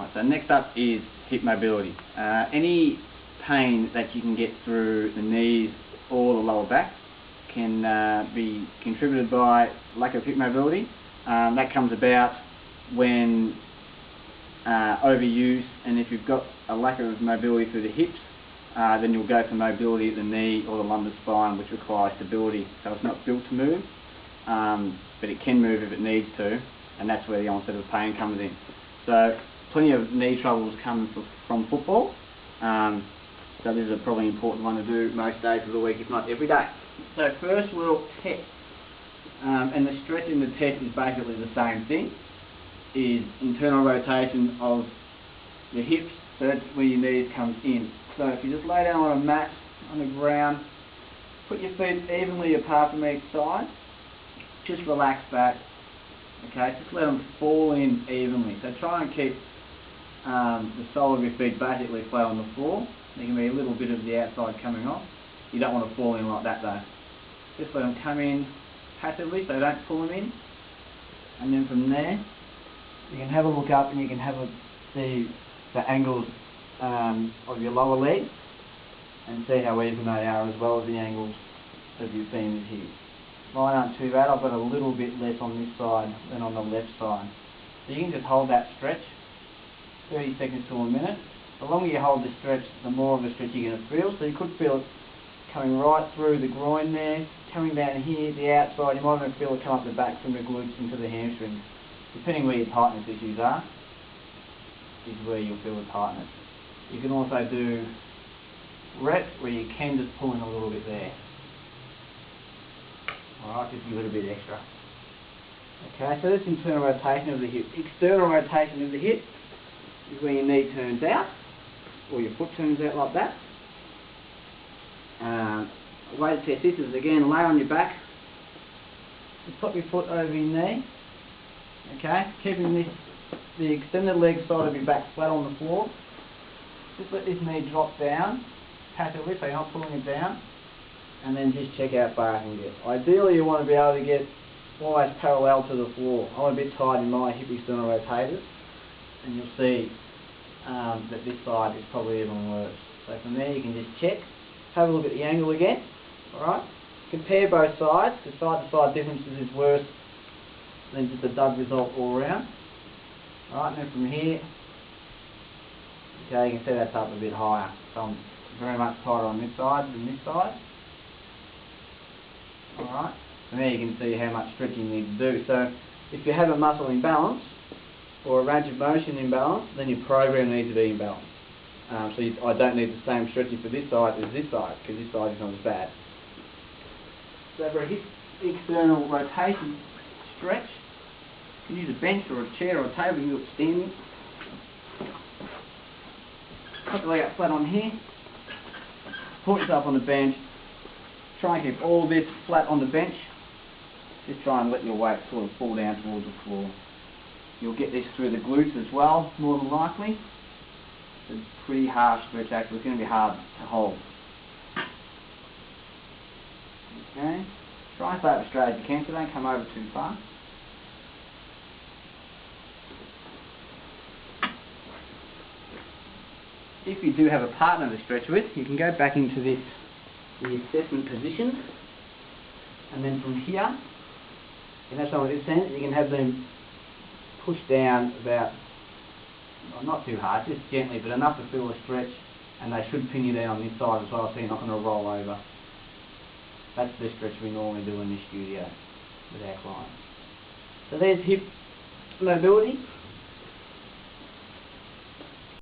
Alright, so next up is hip mobility. Any pain that you can get through the knees or the lower back can be contributed by lack of hip mobility. That comes about when overuse, and if you've got a lack of mobility through the hips, then you'll go for mobility at the knee or the lumbar spine, which requires stability. So it's not built to move, but it can move if it needs to, and that's where the onset of pain comes in. So plenty of knee troubles come from football, so this is a probably important one to do most days of the week, if not every day. So first we'll test, and the stretch in the test is basically the same thing, is internal rotation of the hips, so that's where your knees comes in. So if you just lay down on a mat, on the ground, put your feet evenly apart from each side, just relax back, okay, just let them fall in evenly. So try and keep the sole of your feet basically flat on the floor. There can be a little bit of the outside coming off. You don't want to fall in like that though. Just let them come in passively, so don't pull them in. And then from there, you can have a look up and you can have a see the angles of your lower leg and see how even they are, as well as the angles of your femurs here. Mine aren't too bad. I've got a little bit less on this side than on the left side. So you can just hold that stretch 30 seconds to a minute. The longer you hold the stretch, the more of a stretch you're going to feel. So you could feel it coming right through the groin there, coming down here, the outside. You might even feel it come up the back from the glutes into the hamstrings. Depending where your tightness issues are, is where you'll feel the tightness. You can also do reps where you can just pull in a little bit there. Alright, just give it a bit extra. Okay, so that's internal rotation of the hip. External rotation of the hip is where your knee turns out, or your foot turns out like that. The way to test this is, again, lay on your back, just pop your foot over your knee, okay, keeping the extended leg side of your back flat on the floor. Just let this knee drop down passively, so you're not pulling it down, and then just check how far I can get. Ideally you want to be able to get almost parallel to the floor. I'm a bit tight in my hip external rotators, and you'll see that this side is probably even worse. So from there you can just check, have a look at the angle again, alright? Compare both sides. The side-to-side differences is worse than just a dud result all around. Alright, and then from here, okay, you can see that's up a bit higher. So I'm very much tighter on this side than this side. Alright, from there you can see how much stretching you need to do. So if you have a muscle imbalance or a range of motion imbalance, then your program needs to be imbalanced. I don't need the same stretching for this side as this side, because this side is not as bad. So for a hip external rotation stretch, you can use a bench or a chair or a table. You can do it standing. Put the leg up flat on here, put yourself on the bench, try and keep all this flat on the bench. Just try and let your weight sort of fall down towards the floor. You'll get this through the glutes as well, more than likely. It's a pretty harsh stretch actually, it's going to be hard to hold. Okay, try and stay up as straight as you can, so don't come over too far. If you do have a partner to stretch with, you can go back into the assessment position, and then from here, you can have someone this end, you can have them push down about, well, not too hard, just gently, but enough to feel a stretch, and they should pin you down on this side as well, so you're not going to roll over. That's the stretch we normally do in the studio with our clients. So there's hip mobility.